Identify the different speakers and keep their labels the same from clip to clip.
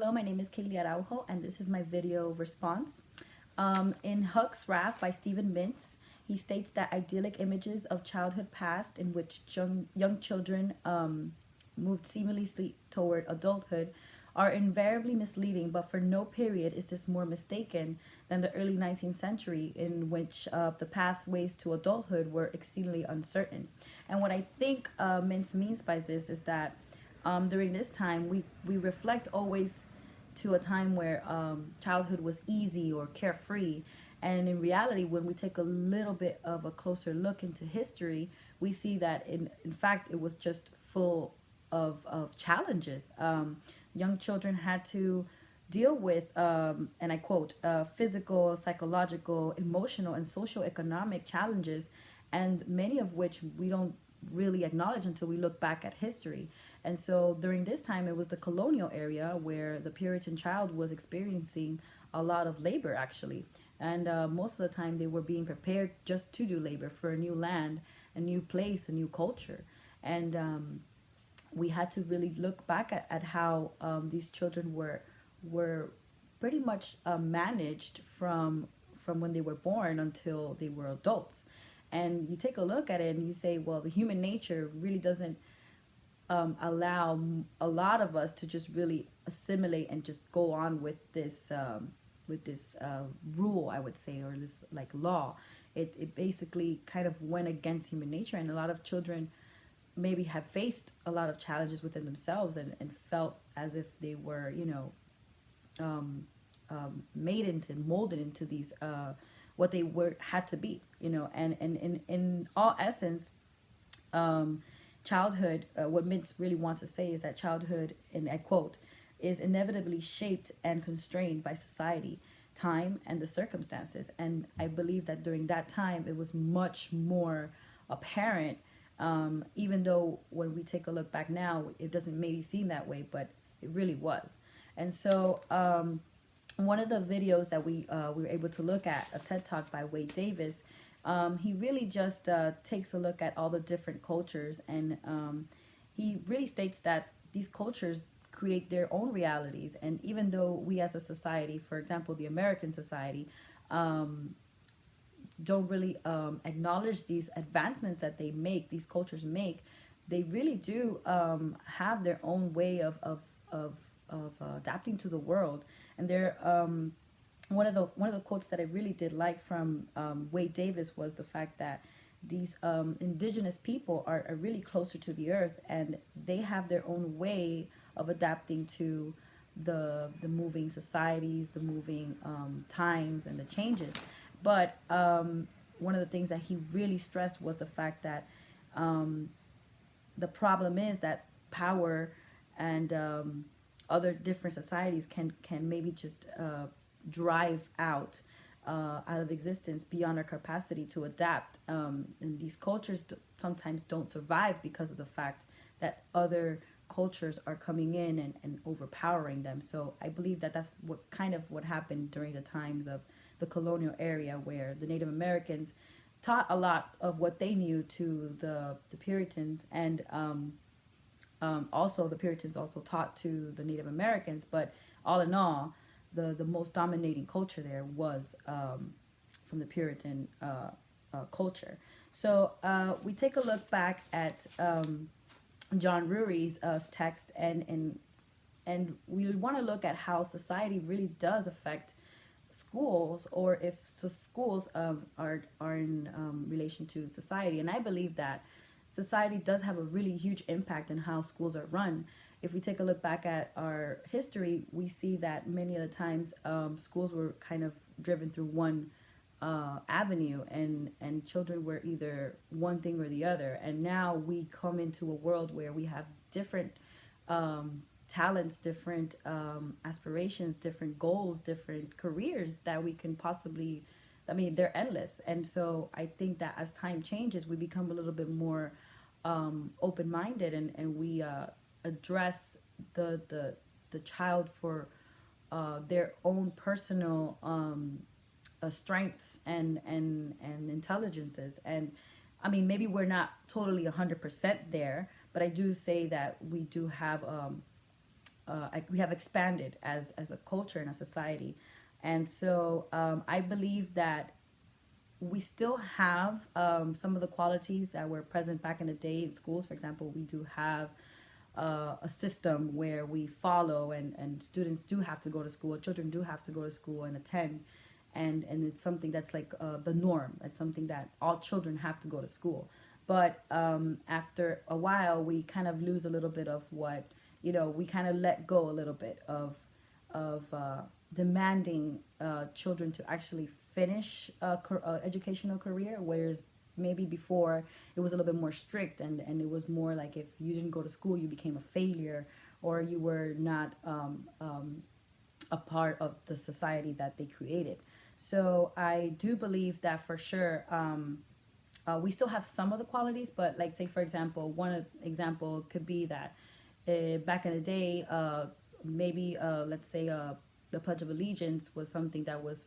Speaker 1: Hello, my name is Kaylee Araujo, and this is my video response. In Huck's Wrath by Stephen Mintz, he states that idyllic images of childhood past in which young children moved seamlessly toward adulthood are invariably misleading, but for no period is this more mistaken than the early 19th century, in which the pathways to adulthood were exceedingly uncertain. And what I think Mintz means by this is that during this time, we reflect always to a time where childhood was easy or carefree. And in reality, when we take a little bit of a closer look into history, we see that in fact it was just full of challenges. Young children had to deal with, and I quote, physical, psychological, emotional, and social economic challenges, and many of which we don't really acknowledge until we look back at history. And so during this time, it was the colonial area where the Puritan child was experiencing a lot of labor, actually. And most of the time, they were being prepared just to do labor for a new land, a new place, a new culture. And we had to really look back at how these children were pretty much managed from when they were born until they were adults. And you take a look at it and you say, well, the human nature really doesn't allow a lot of us to just really assimilate and just go on with this rule, I would say, or this like law. It basically kind of went against human nature, and a lot of children maybe have faced a lot of challenges within themselves and felt as if they were, made into, molded into these what they were had to be, and in all essence, childhood, what Mintz really wants to say is that childhood, and I quote, is inevitably shaped and constrained by society, time, and the circumstances. And I believe that during that time, it was much more apparent, even though when we take a look back now, it doesn't maybe seem that way, but it really was. And so one of the videos that we were able to look at, a TED Talk by Wade Davis, he really just takes a look at all the different cultures, and he really states that these cultures create their own realities. And even though we as a society, for example, the American society, don't really acknowledge these advancements that they make, these cultures make, they really do have their own way of adapting to the world. And they're one of the quotes that I really did like from Wade Davis was the fact that these indigenous people are really closer to the earth, and they have their own way of adapting to the moving societies, the moving times, and the changes. But one of the things that he really stressed was the fact that the problem is that power and other different societies can maybe just drive out of existence beyond our capacity to adapt. And these cultures sometimes don't survive because of the fact that other cultures are coming in and overpowering them. So I believe that that's what happened during the times of the colonial area, where the Native Americans taught a lot of what they knew to the Puritans, and also the Puritans also taught to the Native Americans. But all in all, the most dominating culture there was from the Puritan culture. So we take a look back at John Rurie's text, and we want to look at how society really does affect schools, or if schools are in relation to society. And I believe that society does have a really huge impact on how schools are run. If we take a look back at our history, we see that many of the times schools were kind of driven through one avenue, and children were either one thing or the other. And now we come into a world where we have different talents, different aspirations, different goals, different careers that we can possibly, I mean, they're endless. And so I think that as time changes, we become a little bit more open-minded, and we address the child for their own personal strengths and intelligences. And I mean, maybe we're not totally 100% there, but I do say that we do have we have expanded as a culture and a society. And so I believe that we still have some of the qualities that were present back in the day in schools. For example, we do have a system where we follow, and students do have to go to school, children do have to go to school and attend. And it's something that's like the norm. It's something that all children have to go to school. But after a while, we kind of lose a little bit of what, we kind of let go a little bit of demanding children to actually finish a educational career, whereas maybe before it was a little bit more strict, and it was more like if you didn't go to school, you became a failure, or you were not a part of the society that they created. So I do believe that for sure we still have some of the qualities, but like say for example, one example could be that back in the day, maybe let's say the Pledge of Allegiance was something that was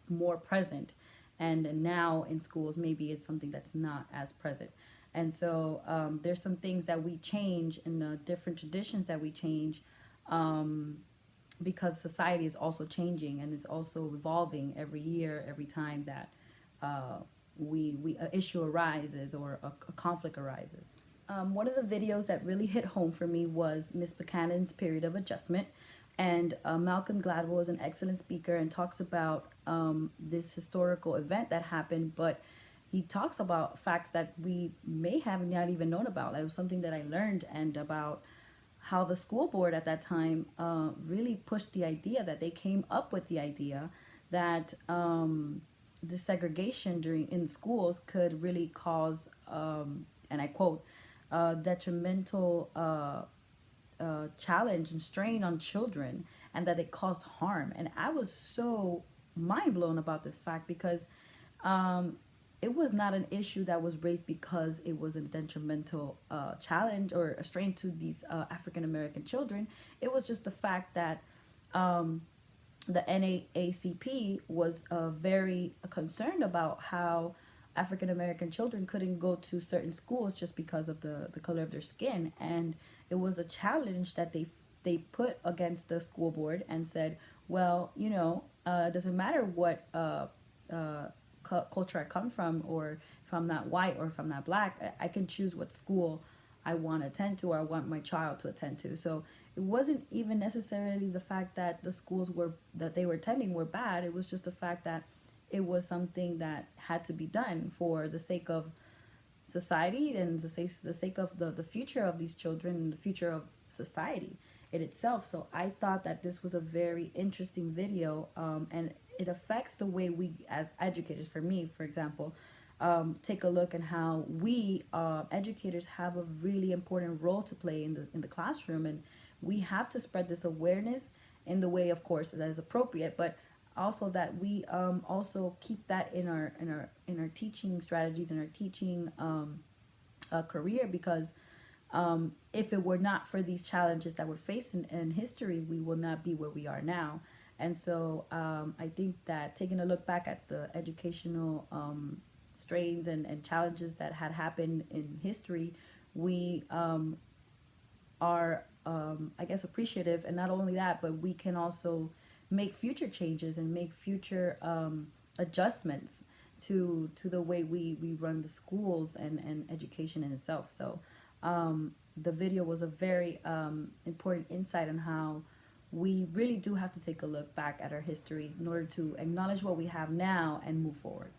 Speaker 1: more present, and now in schools maybe it's something that's not as present. And so there's some things that we change, and the different traditions that we change, because society is also changing and it's also evolving every year, every time that we an issue arises or a conflict arises. One of the videos that really hit home for me was Miss Buchanan's period of adjustment. And Malcolm Gladwell is an excellent speaker and talks about this historical event that happened, but he talks about facts that we may have not even known about. It was something that I learned, and about how the school board at that time really pushed the idea, that they came up with the idea that the segregation in schools could really cause, and I quote, detrimental challenge and strain on children, and that it caused harm. And I was so mind blown about this fact, because it was not an issue that was raised because it was a detrimental challenge or a strain to these African American children. It was just the fact that the NAACP was very concerned about how African American children couldn't go to certain schools just because of the color of their skin. And it was a challenge that they put against the school board and said, well, it doesn't matter what culture I come from, or if I'm not white or if I'm not black, I can choose what school I want to attend to, or I want my child to attend to. So it wasn't even necessarily the fact that the schools that they were attending were bad. It was just the fact that it was something that had to be done for the sake of society, and the sake of the future of these children and the future of society in itself. So I thought that this was a very interesting video, and it affects the way we as educators, for me, for example, take a look at how we educators have a really important role to play in the classroom. And we have to spread this awareness in the way, of course, that is appropriate, but also that we also keep that in our teaching strategies, in our teaching career, because if it were not for these challenges that we're facing in history, we will not be where we are now. And so I think that taking a look back at the educational strains and challenges that had happened in history, we are, I guess, appreciative. And not only that, but we can also make future changes and make future adjustments to the way we run the schools and education in itself. So the video was a very important insight on how we really do have to take a look back at our history in order to acknowledge what we have now and move forward.